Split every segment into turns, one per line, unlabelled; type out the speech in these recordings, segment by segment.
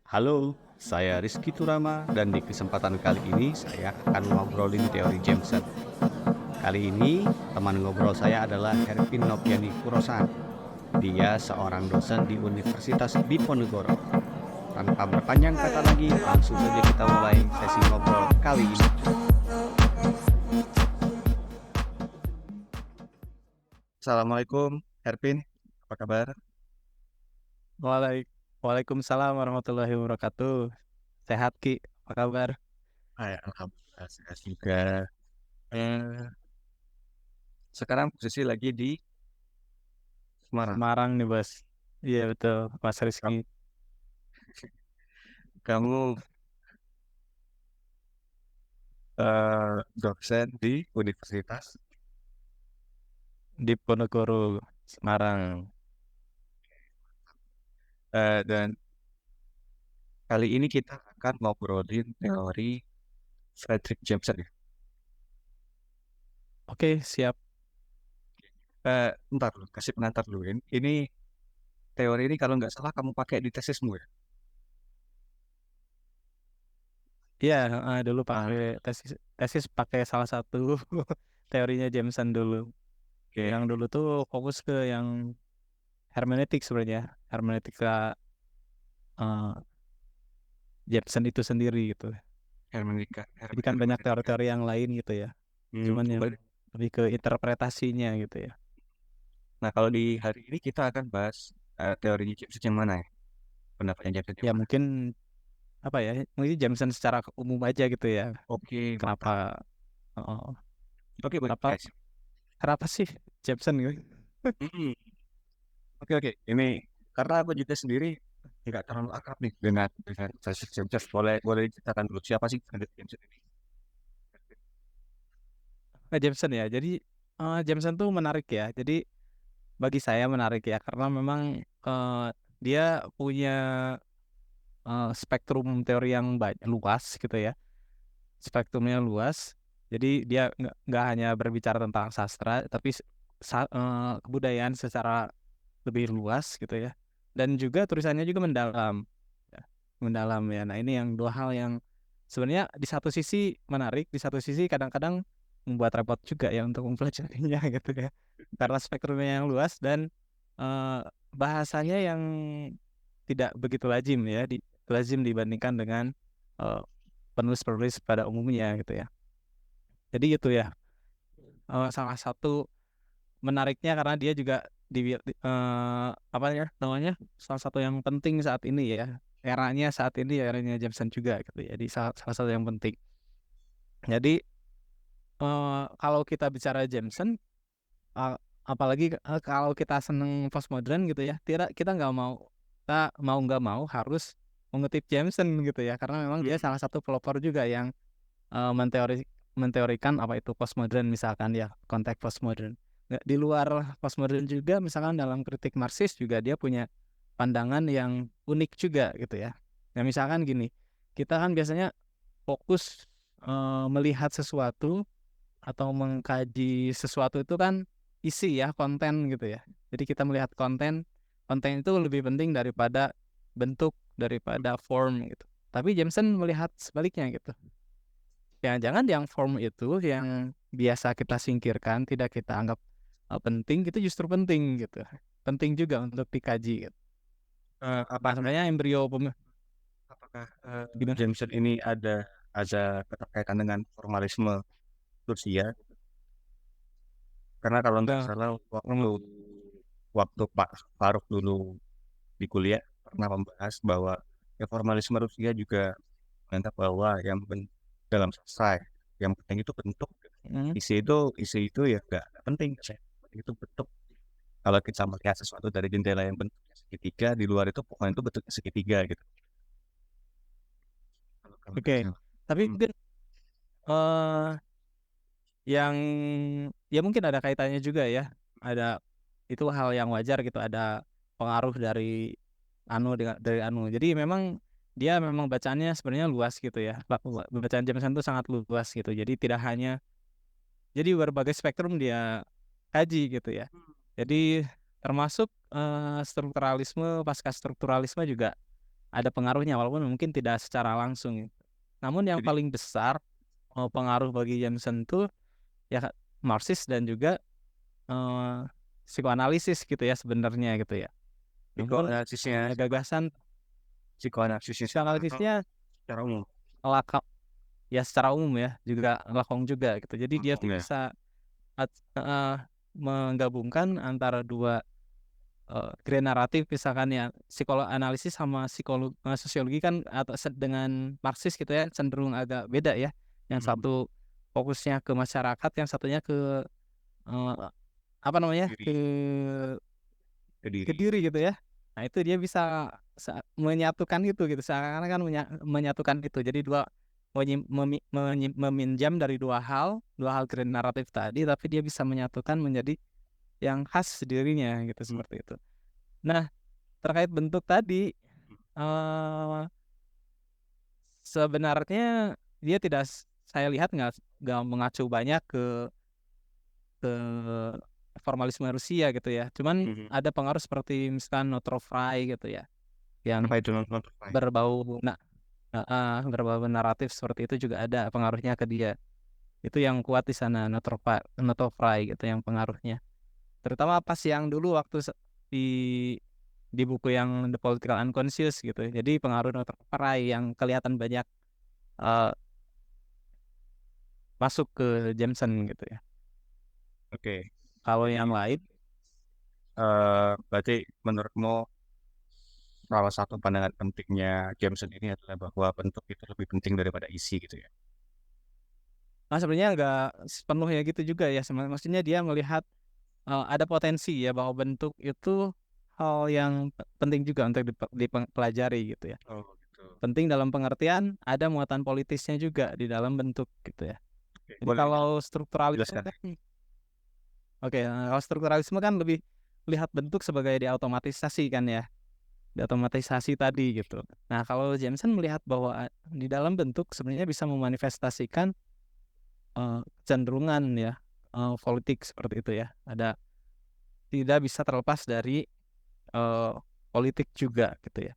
Halo, saya Rizky Turama dan di kesempatan kali ini saya akan ngobrolin teori Jameson. Kali ini teman ngobrol saya adalah Hervin Nopiani Kurosan. Dia seorang dosen di Universitas Diponegoro. Tanpa berpanjang kata lagi, langsung saja kita mulai sesi ngobrol kali ini. Assalamualaikum, Hervin. Apa kabar?
Waalaikumsalam warahmatullahi wabarakatuh. Sehat Ki, apa kabar?
Alhamdulillah sehat juga. Eh, Sekarang posisi lagi di Semarang.
Semarang nih bos. Iya betul, Mas Rizky.
Kamu, kamu dosen di universitas.
Di Ponegoro, Semarang.
Dan kali ini kita akan ngobrolin teori Frederick Jameson ya.
Oke, siap.
Ntar dulu, kasih pengantar dulu. Ini teori ini kalau nggak salah kamu pakai di tesismu ya.
Iya, dulu pakai tesis pakai salah satu teorinya Jameson dulu.
Oke,
Yang dulu tuh fokus ke yang hermeneutik sebenarnya. Hermeneutika eh, Jameson itu sendiri gitu.
hermeneutika,
Jadi kan banyak
hermeneutika.
teori-teori yang lain gitu ya. Cuman yang
Coba.
lebih ke interpretasinya gitu ya.
Nah, kalau di hari ini kita akan bahas teorinya Jameson yang mana ya? Pendapatnya Jameson yang
Ya
mana?
mungkin apa ya, mungkin Jameson secara umum aja gitu ya.
Oke,
Kenapa
mantap.
oh,
Oke, baik,
kenapa
guys.
kenapa sih Jameson gitu?
Mm-mm. Oke. Ini karena aku juga sendiri tidak terlalu akrab nih dengan Frederick Jameson. Boleh ceritakan dulu siapa sih Frederick Jameson ini?
Jameson ya, jadi Jameson tuh menarik ya, jadi bagi saya menarik ya karena memang eh, dia punya spektrum teori yang banyak, luas gitu ya, spektrumnya luas. Jadi dia nggak hanya berbicara tentang sastra tapi kebudayaan secara lebih luas gitu ya, dan juga tulisannya juga mendalam ya. Mendalam ya, nah ini yang dua hal yang sebenarnya di satu sisi menarik, di satu sisi kadang-kadang membuat repot juga ya untuk mempelajarinya gitu ya, karena spektrumnya yang luas dan eh, bahasanya yang tidak begitu lazim ya, lazim dibandingkan dengan eh, penulis-penulis pada umumnya gitu ya. Jadi itu ya, salah satu menariknya karena dia juga apa ya namanya, salah satu yang penting saat ini ya, eranya saat ini ya eranya Jameson juga gitu ya, jadi salah satu yang penting. Jadi kalau kita bicara Jameson, uh, apalagi kalau kita seneng postmodern gitu ya, tidak, kita mau nggak mau harus mengutip Jameson gitu ya, karena memang dia
Mm-mm.
salah satu pelopor juga yang menteorikan apa itu postmodern, misalkan ya konteks postmodern. Nggak, di luar postmodern juga misalkan dalam kritik Marxis juga dia punya pandangan yang unik juga gitu ya. Nah misalkan gini, kita kan biasanya fokus melihat sesuatu atau mengkaji sesuatu itu kan isi ya, konten gitu ya. Jadi kita melihat konten, konten itu lebih penting daripada bentuk, daripada form gitu. Tapi Jameson melihat sebaliknya gitu. Jangan-jangan yang form itu yang biasa kita singkirkan, tidak kita anggap penting, itu justru penting gitu. Penting juga untuk dikaji gitu.
Eh,
Nah,
apakah
sebenarnya embrio
apakah
gimana?
Jameson ini ada keterkaitan dengan formalisme Rusia? Karena kalau nggak
Nah,
salah waktu Pak Faruk dulu di kuliah pernah membahas bahwa ya, formalisme Rusia juga menganggap bahwa dalam sastra ya, yang penting itu bentuk.
hmm,
Isi itu ya nggak penting. Penting itu bentuk. Kalau kita melihat sesuatu dari jendela yang bentuknya segitiga, di luar itu pokoknya itu bentuknya segitiga gitu. Kalau nggak
oke.
salah.
Tapi
Hmm.
mungkin eh yang ya mungkin ada kaitannya juga ya. Ada, itu hal yang wajar gitu, ada pengaruh dari dari anu. Jadi memang dia memang bacaannya sebenarnya luas gitu ya. Bacaan Jameson itu sangat luas gitu. Jadi tidak hanya, jadi berbagai spektrum dia kaji gitu ya. Jadi termasuk strukturalisme, pasca strukturalisme juga ada pengaruhnya walaupun mungkin tidak secara langsung. Namun yang
Jadi
paling besar pengaruh bagi Jameson tuh ya Marxis dan juga eh, psikoanalisis gitu ya sebenarnya gitu ya. Namun
psikoanalisisnya
gagasan
psikoanalisisnya
psikoanalisisnya
secara umum.
Lacan ya secara umum ya juga Lacan juga gitu. Jadi dia tuh
Ya.
bisa menggabungkan antara dua grand naratif misalkan ya psikoanalisis sama sosiologi kan atau dengan Marxis gitu ya cenderung agak beda ya. Yang satu fokusnya ke masyarakat, yang satunya ke eh, apa namanya
Diri,
ke
ke
diri gitu ya. Nah itu dia bisa menyatukan itu gitu seakan-akan menyatukan itu jadi dua meminjam dari dua hal grand naratif tadi tapi dia bisa menyatukan menjadi yang khas dirinya gitu seperti itu. Nah terkait bentuk tadi eh sebenarnya dia tidak saya lihat nggak mengacu banyak ke formalisme Rusia gitu ya. Cuman ada pengaruh seperti misalkan Northrop Frye gitu ya, yang
Apa itu non
berbau berbau naratif seperti itu juga ada pengaruhnya ke dia. Itu yang kuat di sana Northrop Frye gitu yang pengaruhnya. Terutama pas yang dulu waktu di buku yang The Political Unconscious gitu. Jadi pengaruh Northrop Frye yang kelihatan banyak eh, masuk ke Jameson gitu ya.
Oke.
Kalau
Jadi
yang lain
berarti menurutmu salah satu pandangan pentingnya Jameson ini adalah bahwa bentuk itu lebih penting daripada isi gitu ya.
nah sebenarnya nggak sepenuhnya gitu juga ya. Maksudnya dia melihat ada potensi ya bahwa bentuk itu hal yang penting juga untuk dipelajari gitu ya.
Oh gitu.
Penting dalam pengertian ada muatan politisnya juga di dalam bentuk gitu ya.
Oke,
Jadi
boleh
kalau strukturalisme
dijelaskan.
kan, kalau strukturalisme kan lebih lihat bentuk sebagai diautomatisasi kan ya, diautomatisasi tadi gitu. Nah kalau Jameson melihat bahwa di dalam bentuk sebenarnya bisa memanifestasikan kecenderungan ya politik seperti itu ya. Ada tidak bisa terlepas dari politik juga gitu ya.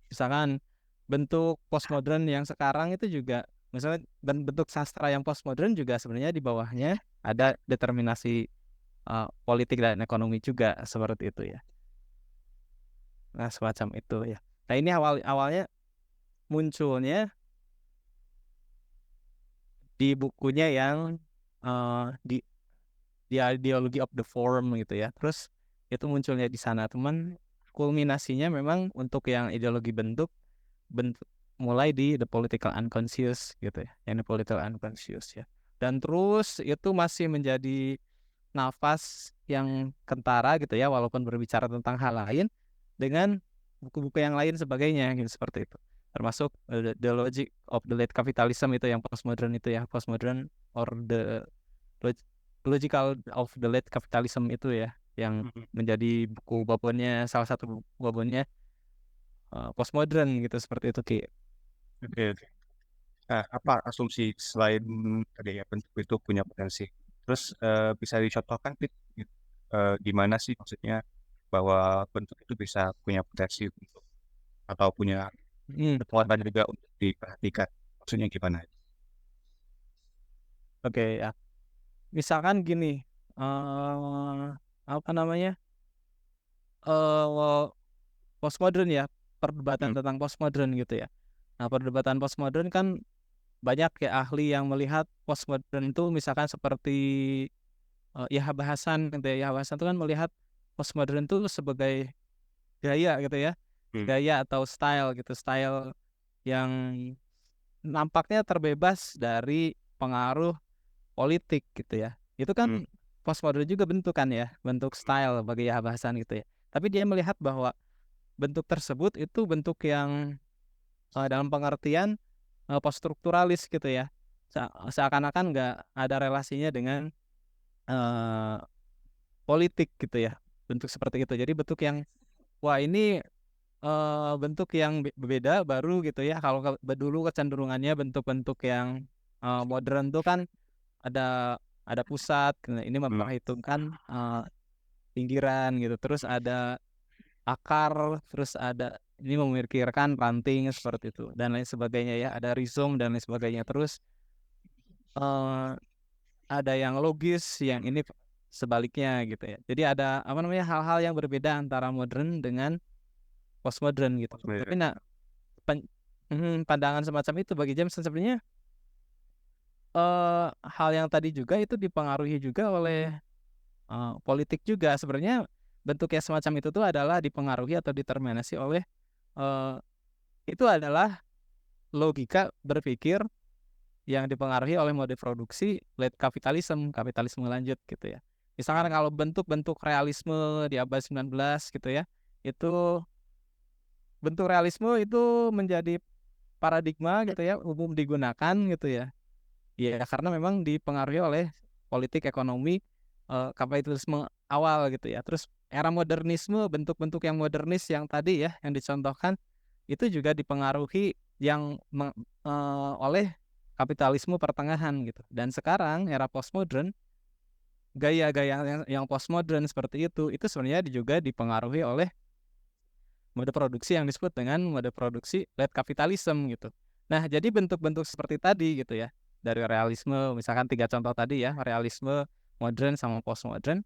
Misalkan bentuk postmodern yang sekarang itu juga misalnya bentuk sastra yang postmodern juga sebenarnya di bawahnya ada determinasi politik dan ekonomi juga seperti itu ya. Nah semacam itu ya. Nah ini awalnya munculnya di bukunya yang di Ideology of the Form gitu ya. Terus itu munculnya di sana. Teman kulminasinya memang untuk yang ideologi bentuk mulai di The Political Unconscious gitu ya. Yang The Political Unconscious ya. Dan terus itu masih menjadi nafas yang kentara gitu ya walaupun berbicara tentang hal lain dengan buku-buku yang lain sebagainya gitu seperti itu. Termasuk the Logic of the Late Capitalism itu yang postmodern itu ya. Postmodern or the Logical of the Late Capitalism itu ya yang menjadi buku babonnya salah satu buku babonnya postmodern gitu seperti itu Ki.
Oke, oke. Nah, apa asumsi selain tadi ya bentuk itu punya potensi? Terus bisa dicontohkan Pit, gimana sih maksudnya bahwa bentuk itu bisa punya potensi untuk atau punya kekuatan juga untuk diperhatikan? Maksudnya gimana?
Oke ya. Misalkan gini, apa namanya? Postmodern ya, perdebatan
Hmm,
tentang postmodern gitu ya. Nah, perdebatan postmodern kan banyak ya ahli yang melihat postmodern itu misalkan seperti Yahya Hassan gitu ya. Yahya Hassan itu kan melihat postmodern itu sebagai gaya gitu ya.
hmm,
Gaya atau style gitu, style yang nampaknya terbebas dari pengaruh politik gitu ya. Itu
hmm,
kan postmodern juga bentuk kan ya, bentuk style bagi Yahya Hassan gitu ya. Tapi dia melihat bahwa bentuk tersebut itu bentuk yang dalam pengertian poststrukturalis gitu ya. Seakan-akan nggak ada relasinya dengan eh, politik gitu ya. Bentuk seperti itu. Jadi bentuk yang wah ini bentuk yang berbeda baru gitu ya. Kalau dulu kecenderungannya bentuk-bentuk yang modern tuh kan ada pusat, ini
hmm,
memperhitungkan pinggiran gitu. Terus ada akar, terus ada ini memikirkan ranting seperti itu dan lain sebagainya ya, ada rhizome dan lain sebagainya. Terus eh, ada yang logis, yang ini sebaliknya gitu ya. Jadi ada apa namanya hal-hal yang berbeda antara modern dengan postmodern gitu. Tapi
Postmodern.
nah pandangan semacam itu bagi James sebenarnya hal yang tadi juga itu dipengaruhi juga oleh politik juga. Sebenarnya bentuk yang semacam itu tuh adalah dipengaruhi atau determinasi oleh eh, itu adalah logika berpikir yang dipengaruhi oleh mode produksi late kapitalisme, kapitalisme lanjut gitu ya. Misalkan kalau bentuk-bentuk realisme di abad 19 gitu ya, itu bentuk realisme itu menjadi paradigma gitu ya, umum digunakan gitu ya. Ya karena memang dipengaruhi oleh politik ekonomi kapitalisme awal gitu ya. Terus era modernisme, bentuk-bentuk yang modernis yang tadi ya, yang dicontohkan itu juga dipengaruhi yang oleh kapitalisme pertengahan gitu. Dan sekarang era postmodern, gaya-gaya yang postmodern seperti itu sebenarnya juga dipengaruhi oleh mode produksi yang disebut dengan mode produksi late capitalism gitu. Nah, jadi bentuk-bentuk seperti tadi gitu ya, dari realisme, misalkan 3 contoh tadi ya, realisme, modern sama postmodern,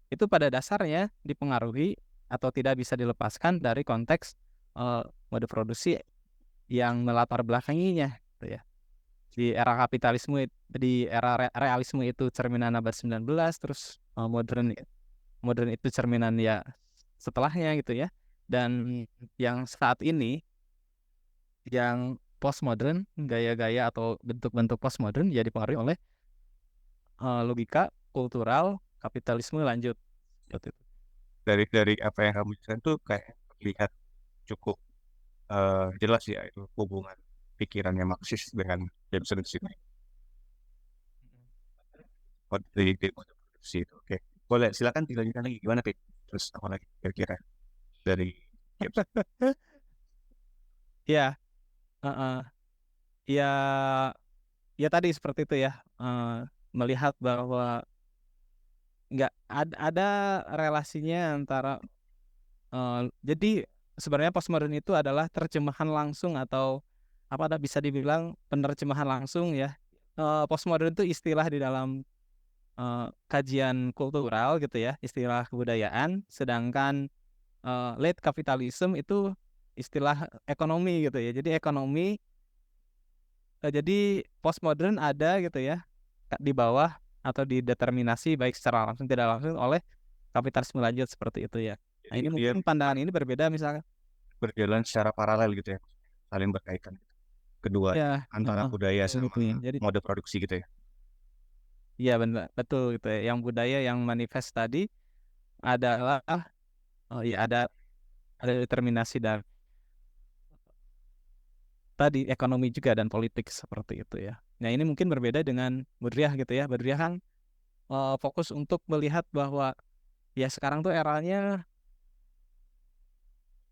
itu pada dasarnya dipengaruhi atau tidak bisa dilepaskan dari konteks mode produksi yang melatar belakanginya gitu ya. Di era kapitalisme, di era realisme itu cerminan abad 19, terus modern modern itu cerminan ya setelahnya gitu ya. Dan yang saat ini yang postmodern, gaya-gaya atau bentuk-bentuk postmodern ya dipengaruhi oleh logika kultural kapitalisme lanjut seperti itu.
Dari apa yang kamu jelaskan tuh kayak terlihat cukup jelas ya itu hubungan pikirannya Marxis dengan Jameson di sini. Dari kode produksi itu. Oke, boleh silakan dilanjutkan lagi gimana Pit? Terus apa lagi kira-kira dari Jameson?
Ya, uh-uh. Ya, ya tadi seperti itu ya. Melihat bahwa nggak ada relasinya antara jadi sebenarnya postmodern itu adalah terjemahan langsung atau apa ada bisa dibilang penerjemahan langsung ya. Postmodern itu istilah di dalam kajian kultural gitu ya, istilah kebudayaan, sedangkan late capitalism itu istilah ekonomi gitu ya. Jadi ekonomi, jadi postmodern ada gitu ya di bawah atau dideterminasi baik secara langsung tidak langsung oleh kapitalisme lanjut seperti itu ya. Nah
Jadi
ini
dia
mungkin pandangan ini berbeda misalnya
berjalan secara paralel gitu ya, saling berkaitan kedua
ya,
antara budaya
betul gitu ya.
sama
Jadi
mode produksi gitu ya.
iya benar betul gitu ya. Yang budaya yang manifest tadi adalah ya ada determinasi dan tadi ekonomi juga dan politik seperti itu ya. Nah ini mungkin berbeda dengan Budriyah gitu ya. Budriyah kan fokus untuk melihat bahwa ya sekarang tuh eranya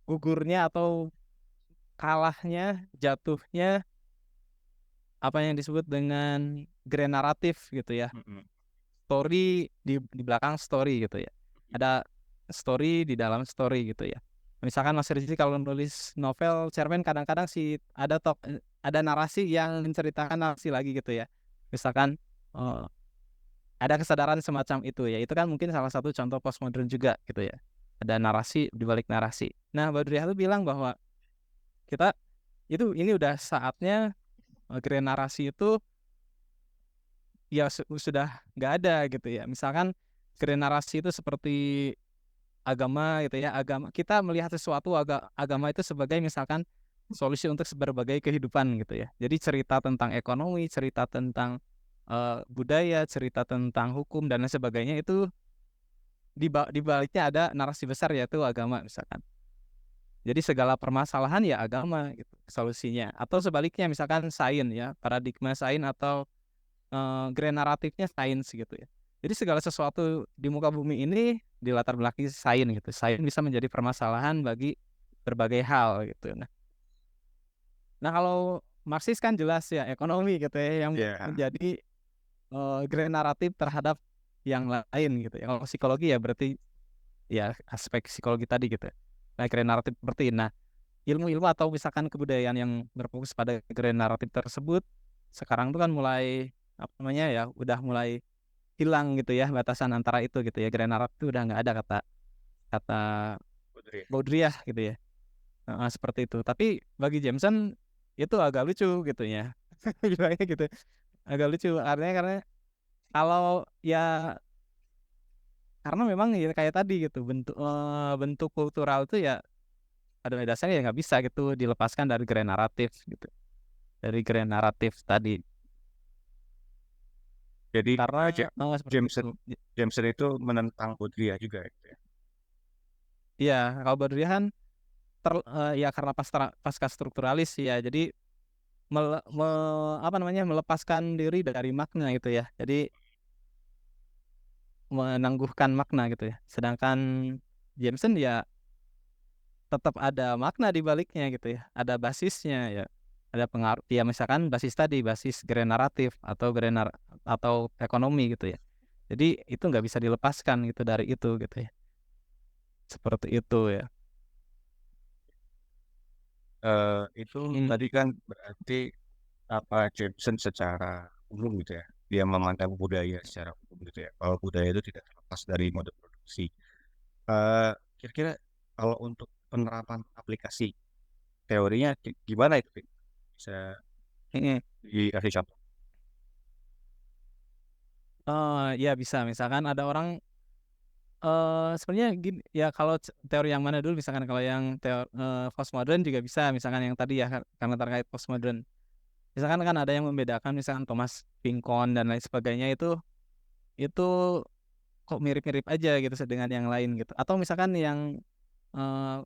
gugurnya atau kalahnya, jatuhnya apa yang disebut dengan grand naratif gitu ya.
Mm-mm.
Story di belakang story gitu ya. Ada story di dalam story gitu ya. Misalkan Mas Rizky kalau nulis novel cerpen kadang-kadang sih ada narasi yang menceritakan narasi lagi gitu ya. Misalkan eh, ada kesadaran semacam itu ya. Itu kan mungkin salah satu contoh postmodern juga gitu ya. Ada narasi di balik narasi. Nah, Badriah itu bilang bahwa kita ini udah saatnya grand narasi itu ya sudah nggak ada gitu ya. Misalkan grand narasi itu seperti agama gitu ya. Agama kita melihat sesuatu agama itu sebagai misalkan solusi untuk berbagai kehidupan gitu ya. Jadi cerita tentang ekonomi, cerita tentang budaya, cerita tentang hukum dan lain sebagainya itu di baliknya ada narasi besar yaitu agama misalkan. Jadi segala permasalahan ya agama gitu solusinya. Atau sebaliknya misalkan sains ya, paradigma sains atau grand naratifnya sains gitu ya. Jadi segala sesuatu di muka bumi ini di latar belakangi sains gitu. Sains bisa menjadi permasalahan bagi berbagai hal gitu. Nah kalau Marxis kan jelas ya ekonomi gitu ya yang
Ya,
menjadi grand naratif terhadap yang lain gitu ya. Kalau psikologi ya berarti ya aspek psikologi tadi gitu. Nah grand naratif seperti ini. Nah ilmu-ilmu atau misalkan kebudayaan yang berfokus pada grand narrative tersebut sekarang tuh kan mulai apa namanya ya, udah mulai hilang gitu ya batasan antara itu gitu ya. Grand narrative itu udah nggak ada kata kata
Betul ya.
Baudrillard gitu ya. Heeh, seperti itu. Tapi bagi Jameson itu agak lucu gitu ya. Bilangnya gitu. Agak lucu karena kalau ya karena memang ya kayak tadi gitu bentuk kultural itu ya pada dasarnya ya nggak bisa gitu dilepaskan dari grand narrative gitu. Dari grand narrative tadi.
Jadi
Karena seperti
Jameson
itu.
Jameson itu menentang Baudrillard juga gitu ya.
Iya, kalau Baudrillard kan ya karena pasca strukturalis ya. Jadi apa namanya melepaskan diri dari makna gitu ya. Jadi menangguhkan makna gitu ya. Sedangkan Jameson ya tetap ada makna di baliknya gitu ya. Ada basisnya ya. Ada pengaruh ya misalkan basis tadi, basis grand naratif atau ekonomi gitu ya. Jadi itu nggak bisa dilepaskan gitu dari itu gitu ya. Seperti itu ya.
Itu tadi kan berarti apa Jameson secara umum gitu ya. Dia memandang budaya secara umum gitu ya. Bahwa budaya itu tidak terlepas dari mode produksi. Eh, Kira-kira kalau untuk penerapan aplikasi teorinya gimana itu, Vin? Bisa
Mm-mm.
dikasih contoh?
Ya bisa misalkan ada orang sebenarnya gini ya kalau teori yang mana dulu misalkan kalau yang teori postmodern juga bisa misalkan yang tadi ya karena terkait postmodern. Misalkan kan ada yang membedakan misalkan Thomas Pinkon dan lain sebagainya itu kok mirip-mirip aja gitu dengan yang lain gitu. Atau misalkan yang eh,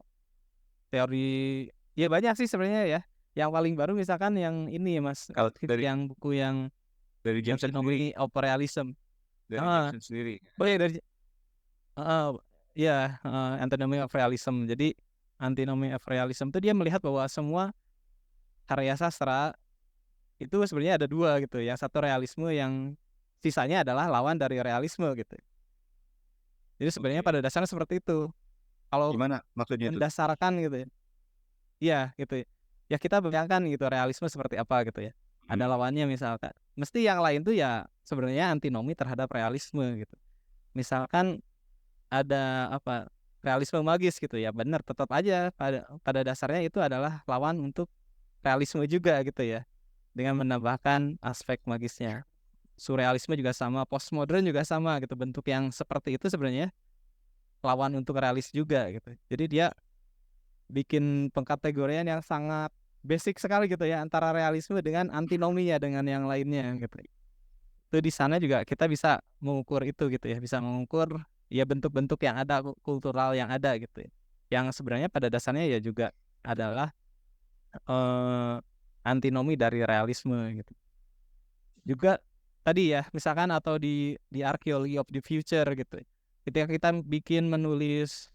teori ya banyak sih sebenarnya ya. Yang paling baru misalkan yang ini ya Mas,
Kalau
yang buku yang
dari Jameson sendiri,
Antinomian of Realism.
dari
Ah,
Jameson sendiri.
oh ya dari ya Antinomian of Realism. Jadi Antinomian of Realism itu dia melihat bahwa semua karya sastra itu sebenarnya ada dua gitu. Yang satu realisme yang sisanya adalah lawan dari realisme gitu. Jadi sebenarnya
Oke.
pada dasarnya seperti itu. Kalau
Gimana maksudnya itu?
mendasarkan gitu ya. Iya gitu ya. Ya kita bayangkan gitu realisme seperti apa gitu ya. Ada
Hmm.
lawannya misalkan. Mesti yang lain tuh ya sebenarnya antinomi terhadap realisme gitu. Misalkan ada apa realisme magis gitu ya. Benar tetap aja pada dasarnya itu adalah lawan untuk realisme juga gitu ya. Dengan menambahkan aspek magisnya. Surrealisme juga sama, postmodern juga sama gitu. Bentuk yang seperti itu sebenarnya lawan untuk realis juga gitu. Jadi dia bikin pengkategorian yang sangat basic sekali gitu ya antara realisme dengan antinomi ya dengan yang lainnya gitu. Itu di sana juga kita bisa mengukur itu gitu ya, bisa mengukur ya bentuk-bentuk yang ada kultural yang ada gitu ya. Yang sebenarnya pada dasarnya ya juga adalah eh, antinomi dari realisme gitu. Juga tadi ya misalkan atau di Archaeology of the Future gitu. Ketika kita bikin menulis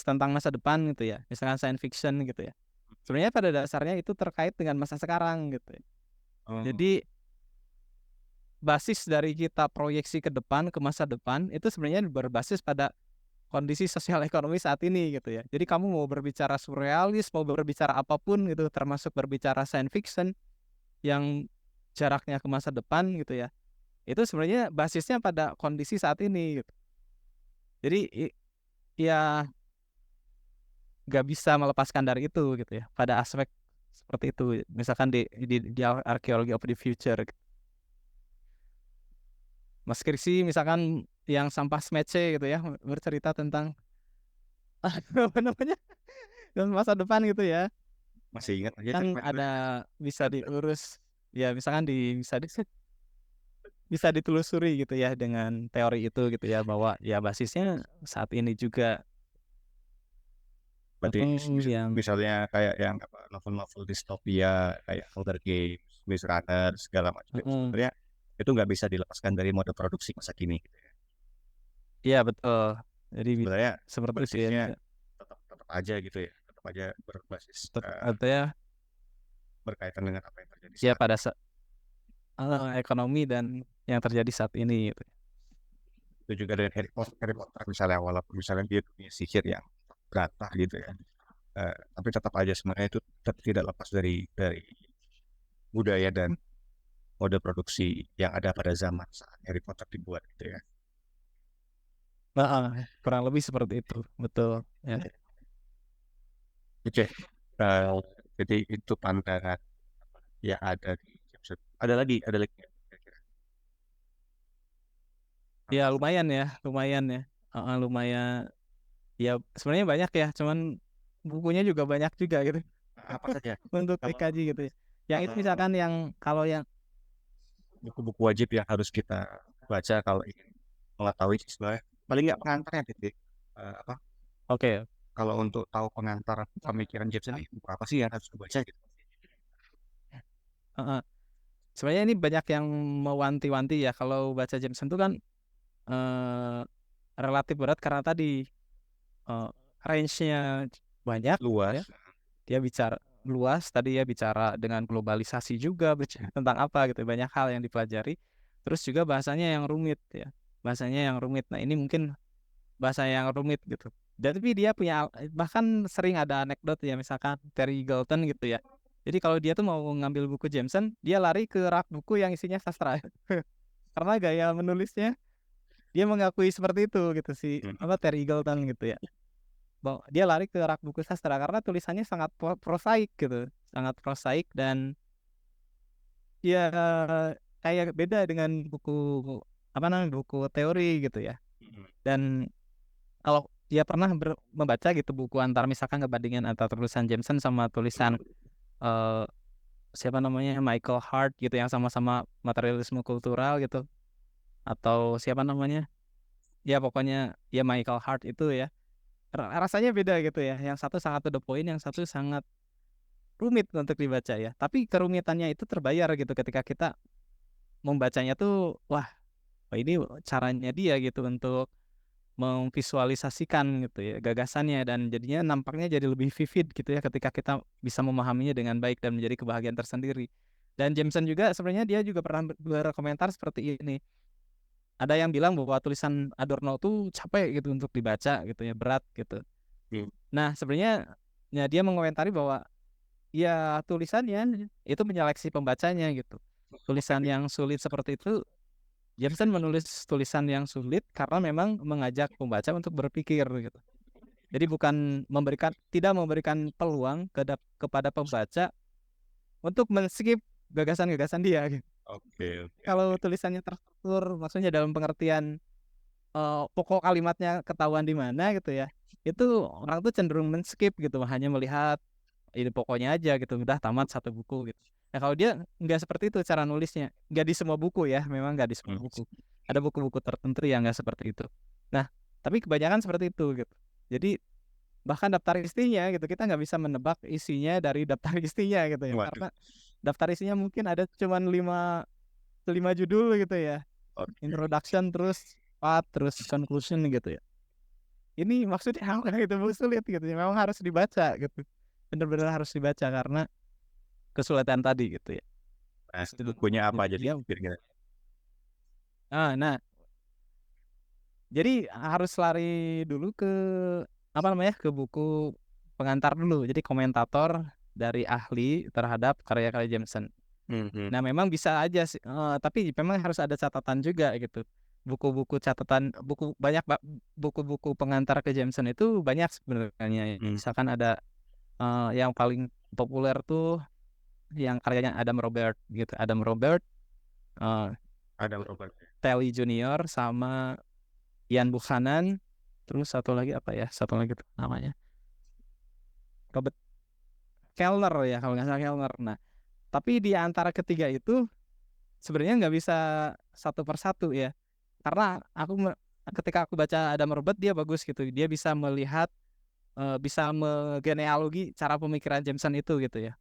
tentang masa depan gitu ya, misalkan science fiction gitu ya. Sebenarnya pada dasarnya itu terkait dengan masa sekarang gitu ya.
Oh,
Jadi basis dari kita proyeksi ke depan ke masa depan itu sebenarnya berbasis pada kondisi sosial ekonomi saat ini gitu ya. Jadi kamu mau berbicara surrealis, mau berbicara apapun gitu, termasuk berbicara science fiction yang jaraknya ke masa depan gitu ya. Itu sebenarnya basisnya pada kondisi saat ini gitu. Jadi ya nggak bisa melepaskan dari itu gitu ya. Pada aspek seperti itu. Misalkan di Archaeology of the Future. Mas Krisi misalkan yang sampah smece gitu ya bercerita tentang apa namanya dan masa depan gitu ya
masih ingat aja
kan
cerpen itu.
ada bisa diurus ya misalkan bisa ditelusuri gitu ya dengan teori itu gitu ya bahwa ya basisnya saat ini juga
Berarti
yang
misalnya kayak yang apa novel-novel distopia kayak Hunger Games, Maze Runner segala macam itu sebenarnya itu nggak bisa dilepaskan dari mode produksi masa kini.
iya betul jadi
Sebenarnya
seperti itu ya
basisnya tetap tetap aja gitu ya, tetap aja berbasis
tetap ada ya
berkaitan dengan apa yang terjadi
ya
sekarang.
pada ekonomi dan yang terjadi saat ini gitu.
Itu juga dengan Harry Potter misalnya walaupun misalnya dia dunia sihir yang beratah gitu ya.
tapi tetap aja sebenarnya itu tetap tidak lepas dari budaya dan mode produksi yang ada pada zaman saat Harry Potter dibuat gitu ya.
Nah, kurang lebih seperti itu, betul. Ya.
Oke, jadi itu pandangan yang ada di Jameson. Ada lagi nggak kira-kira?
Ya lumayan ya, lumayan. Ya sebenarnya banyak ya, cuman bukunya juga banyak juga gitu
Apa saja?
untuk
Kalau
dikaji gitu ya. Yang itu misalkan yang kalau yang
buku-buku wajib yang harus kita baca kalau ingin mengetahui sebenarnya paling nggak pengantarnya titik. Apa?
oke,
Kalau untuk tahu pengantar pemikiran Jameson ini buku apa sih yang harus dibaca gitu?
heeh. Sebenarnya ini banyak yang mewanti-wanti ya kalau baca Jameson itu kan eh, relatif berat karena tadi eh, range-nya banyak
Luas.
ya. Dia bicara luas, tadi ya bicara dengan globalisasi juga, bicara tentang apa gitu, banyak hal yang dipelajari. Terus juga bahasanya yang rumit ya, bahasanya yang rumit. Nah ini mungkin bahasa yang rumit gitu. Dan tapi dia punya, bahkan sering ada anekdot ya, misalkan Terry Galton gitu ya. Jadi kalau dia tuh mau ngambil buku Jameson, dia lari ke rak buku yang isinya sastra. Karena gaya menulisnya, dia mengakui seperti itu gitu sih, apa Terry Galton gitu ya. Dia lari ke rak buku sastra karena tulisannya sangat prosaik gitu, sangat prosaik dan ya kayak beda dengan buku apa namanya buku teori gitu ya. Dan kalau dia pernah membaca gitu buku antar misalkan ngebandingin antara tulisan Jameson sama tulisan eh, siapa namanya Michael Hart gitu yang sama-sama materialisme kultural gitu, atau siapa namanya ya pokoknya ya Michael Hart itu ya, rasanya beda gitu ya, yang satu sangat to the point, yang satu sangat rumit untuk dibaca ya. Tapi kerumitannya itu terbayar gitu ketika kita membacanya tuh, wah, ini caranya dia gitu untuk memvisualisasikan gitu ya gagasannya, dan jadinya nampaknya jadi lebih vivid gitu ya ketika kita bisa memahaminya dengan baik dan menjadi kebahagiaan tersendiri. Dan Jameson juga sebenarnya dia juga pernah berkomentar seperti ini. Ada yang bilang bahwa tulisan Adorno tuh capek gitu untuk dibaca gitu ya, berat gitu. Nah, sebenarnya ya dia mengomentari bahwa ya tulisannya itu menyeleksi pembacanya gitu. Tulisan yang sulit seperti itu, Jameson menulis tulisan yang sulit karena memang mengajak pembaca untuk berpikir gitu. Jadi bukan tidak memberikan peluang kepada pembaca untuk men-skip gagasan-gagasan dia gitu.
Oke.
Kalau tulisannya terstruktur, maksudnya dalam pengertian pokok kalimatnya ketahuan di mana gitu ya, itu orang tuh cenderung men-skip gitu, hanya melihat ini pokoknya aja gitu, udah tamat satu buku gitu. Nah kalau dia nggak seperti itu cara nulisnya, nggak di semua buku ya, memang nggak di semua buku. Ada buku-buku tertentu yang nggak seperti itu. Nah tapi kebanyakan seperti itu gitu. Jadi bahkan daftar isinya gitu, kita nggak bisa menebak isinya dari daftar isinya gitu ya, karena daftar isinya mungkin ada cuman 5 judul gitu ya, introduction terus part terus conclusion gitu ya. Ini maksudnya apa gitu, sulit gitu ya, memang harus dibaca gitu, benar-benar harus dibaca karena kesulitan tadi gitu ya.
Nah, bukunya apa aja
Dia,
kira-kira?
nah jadi harus lari dulu ke apa namanya, ke buku pengantar dulu, jadi komentator dari ahli terhadap karya-karya Jameson. Nah memang bisa aja sih, tapi memang harus ada catatan juga gitu. Buku-buku catatan, buku-buku pengantar ke Jameson itu banyak sebenarnya. Misalkan ada yang paling populer tuh yang karyanya Adam Robert gitu. Adam Robert, Telly Junior sama Ian Buchanan, terus satu lagi apa ya? Satu lagi tuh namanya Robert Kellner ya kalau nggak salah, Kellner. Nah, tapi di antara ketiga itu sebenarnya nggak bisa satu persatu ya, karena ketika aku baca Adam Robert, dia bagus gitu, dia bisa melihat bisa genealogi cara pemikiran Jameson itu gitu ya,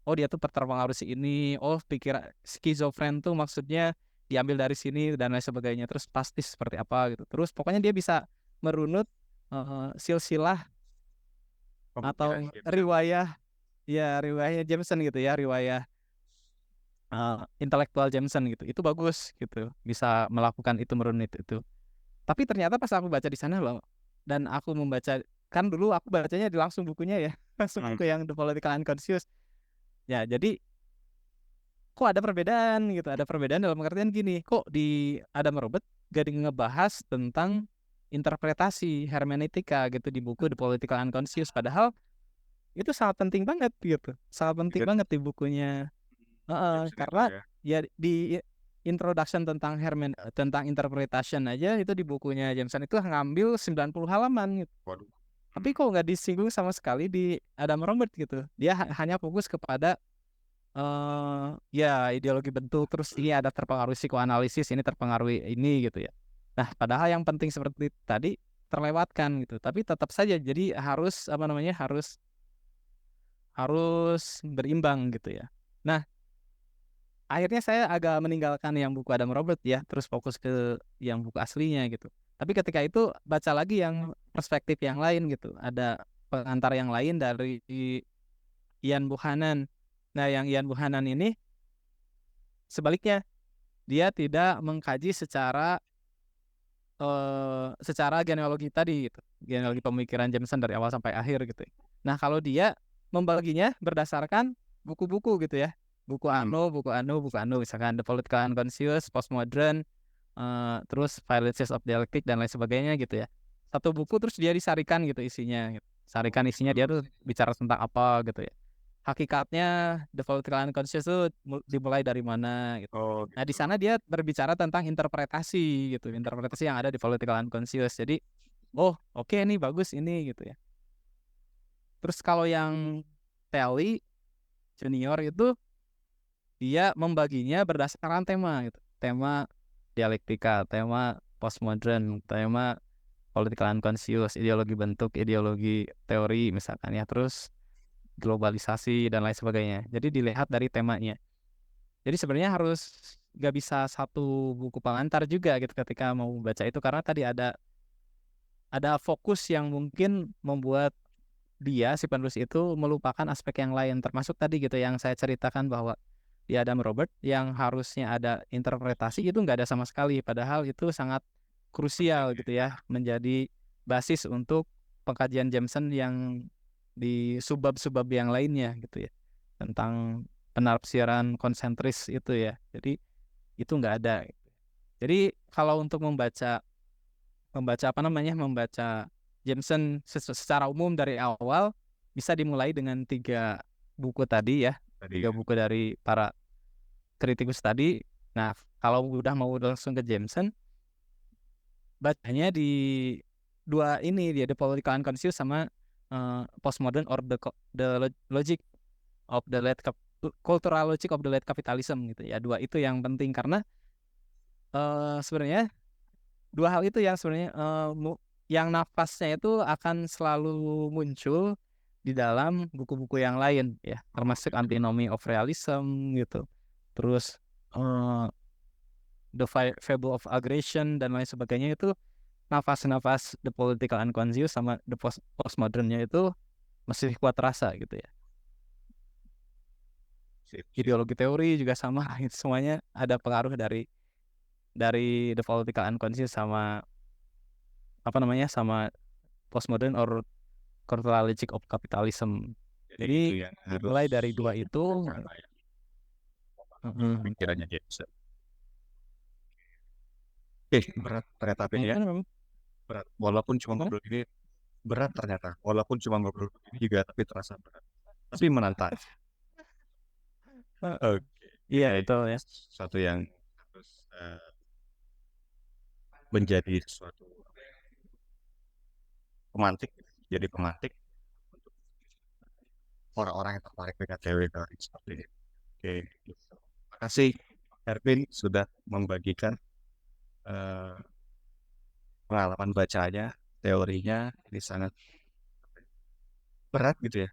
oh dia tuh terpengaruh si ini, oh pikiran skizofren tuh maksudnya diambil dari sini dan lain sebagainya, terus pasti seperti apa gitu, terus pokoknya dia bisa merunut silsilah atau riwayah Jameson gitu ya, riwayah intelektual Jameson gitu, itu bagus gitu, bisa melakukan itu, merunut itu. Tapi ternyata pas aku baca di sana loh, dan aku membaca kan dulu aku bacanya langsung bukunya ya, langsung buku yang The Political Unconscious. Ya, jadi kok ada perbedaan gitu. Ada perbedaan dalam pengertian gini, kok di Adam Robert gak ngebahas tentang interpretasi hermeneutika gitu di buku The Political Unconscious, padahal itu sangat penting banget gitu. Sangat penting
Iya.
banget di bukunya. Karena ya di introduction tentang tentang interpretation aja itu di bukunya Jameson itu ngambil 90 halaman gitu.
Waduh.
Tapi kok nggak disinggung sama sekali di Adam Robert gitu. Dia hanya fokus kepada ya ideologi bentuk, terus ini ada terpengaruh psikoanalisis, ini terpengaruh ini gitu ya. Nah, padahal yang penting seperti tadi terlewatkan gitu. Tapi tetap saja jadi harus harus berimbang gitu ya. Nah, akhirnya saya agak meninggalkan yang buku Adam Robert ya, terus fokus ke yang buku aslinya gitu. Tapi ketika itu baca lagi yang perspektif yang lain gitu. Ada pengantar yang lain dari Ian Buchanan. Nah, yang Ian Buchanan ini sebaliknya, dia tidak mengkaji secara genealogi tadi gitu, genealogi pemikiran Jameson dari awal sampai akhir gitu. Nah, kalau dia membaginya berdasarkan buku-buku gitu ya, buku anu, misalkan The Political Unconscious, Postmodern, terus Fallacies of Dialectic dan lain sebagainya gitu ya. Satu buku terus dia disarikan gitu isinya, gitu. Sarikan isinya dia tuh bicara tentang apa gitu ya. Hakikatnya The Political Unconscious itu dimulai dari mana gitu.
Oh,
Nah, di sana dia berbicara tentang interpretasi gitu, interpretasi yang ada di Political Unconscious. Jadi, oh oke nih bagus ini gitu ya. Terus kalau yang Telly Junior itu dia membaginya berdasarkan tema gitu. Tema dialektika, tema postmodern, tema Political Unconscious, ideologi bentuk, ideologi teori misalkan ya. Terus globalisasi dan lain sebagainya. Jadi dilihat dari temanya. Jadi sebenarnya harus gak bisa satu buku pengantar juga gitu ketika mau baca itu, karena tadi ada fokus yang mungkin membuat dia si penulis itu melupakan aspek yang lain, termasuk tadi gitu yang saya ceritakan bahwa di Adam Robert yang harusnya ada interpretasi itu nggak ada sama sekali, padahal itu sangat krusial gitu ya, menjadi basis untuk pengkajian Jameson yang di subbab-subbab yang lainnya gitu ya, tentang penafsiran konsentris itu ya. Jadi itu nggak ada. Jadi kalau untuk membaca Jameson secara umum dari awal, bisa dimulai dengan 3 buku tadi ya, 3 buku dari para kritikus tadi. Nah, kalau udah mau langsung ke Jameson, bacanya di 2 ini dia, The Political Unconscious sama Postmodern or the Logic of the Late Cultural Logic of the Late Capitalism gitu ya. 2 itu yang penting karena sebenarnya 2 hal itu yang sebenarnya yang nafasnya itu akan selalu muncul di dalam buku-buku yang lain ya, termasuk Antinomy of Realism gitu. Terus The Fable of Aggression dan lain sebagainya, itu nafas-nafas The Political Unconscious sama The Postmodernnya itu masih kuat terasa gitu ya. Ideologi teori juga sama, semuanya ada pengaruh dari The Political Unconscious sama sama Postmodern or Cultural Logic of Capitalism. Jadi mulai dari 2 itu
pikirannya Jameson. Oke, berat ternyata ya. Berat. Walaupun cuma ngobrol ini berat ternyata. Walaupun cuma ngobrol ini juga tapi terasa berat. Tapi menantang. Oke.
Iya, itu ya.
Sesuatu yang harus menjadi sesuatu pemantik, jadi pemantik untuk orang-orang yang tertarik dengan teori-teori seperti ini. Oke, terima kasih Erwin sudah membagikan pengalaman bacanya, teorinya. Ini sangat berat gitu ya,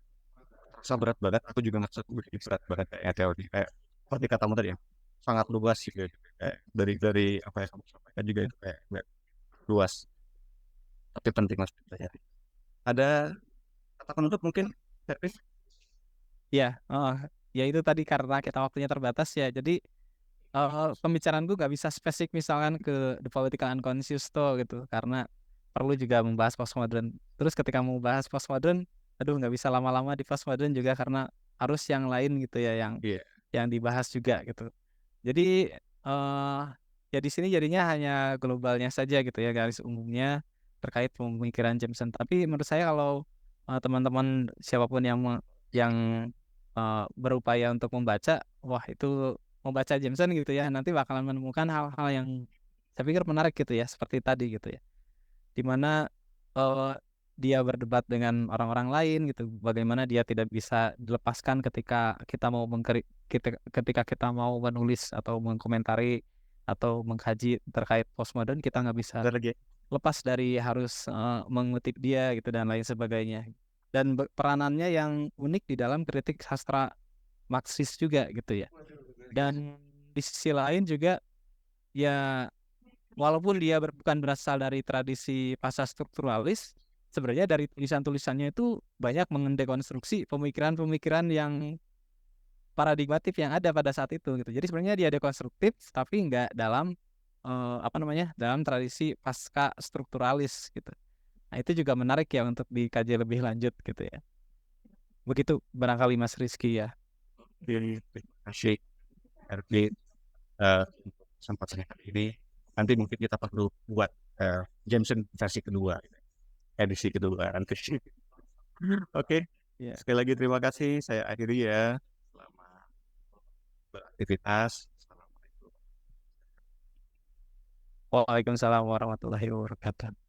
terasa berat banget. Aku juga ngerasa berat banget kayak teori, kayak seperti katamu tadi ya, sangat luas gitu ya. Kayak dari apa yang kamu sampaikan juga itu kayak luas, tapi penting mas dipelajari. Ada kata penutup mungkin, Erwin?
Ya, ya itu tadi karena kita waktunya terbatas ya. Jadi pembicaraanku gak bisa spesifik misalkan ke The Political Unconscious gitu, karena perlu juga membahas postmodern Terus ketika mau bahas postmodern, aduh nggak bisa lama-lama di postmodern juga karena harus yang lain gitu ya
Iya.
yang dibahas juga gitu. Jadi ya di sini jadinya hanya globalnya saja gitu ya, garis umumnya terkait pemikiran Jameson. Tapi menurut saya kalau teman-teman siapapun yang berupaya untuk membaca, wah itu membaca Jameson gitu ya, nanti bakalan menemukan hal-hal yang saya pikir menarik gitu ya, seperti tadi gitu ya. Di mana dia berdebat dengan orang-orang lain gitu, bagaimana dia tidak bisa dilepaskan ketika kita mau ketika kita mau menulis atau mengkomentari atau mengkaji terkait postmodern, kita nggak bisa
Ada lagi.
lepas dari harus mengutip dia gitu dan lain sebagainya. Dan peranannya yang unik di dalam kritik sastra Marxis juga gitu ya. Dan di sisi lain juga ya walaupun dia bukan berasal dari tradisi pasca strukturalis, sebenarnya dari tulisan-tulisannya itu banyak mendekonstruksi pemikiran-pemikiran yang paradigmatif yang ada pada saat itu gitu. Jadi sebenarnya dia dekonstruktif tapi nggak dalam dalam tradisi pasca strukturalis gitu. Nah, itu juga menarik ya untuk dikaji lebih lanjut gitu ya. Begitu barangkali Mas Rizky ya.
Terima kasih Ervin untuk kesempatannya kali ini. Nanti mungkin kita perlu buat Jameson versi kedua, edisi kedua nanti. Oke,
Ya.
sekali lagi terima kasih. Saya akhiri ya. Selamat beraktivitas. Assalamualaikum.
Waalaikumsalam warahmatullahi wabarakatuh.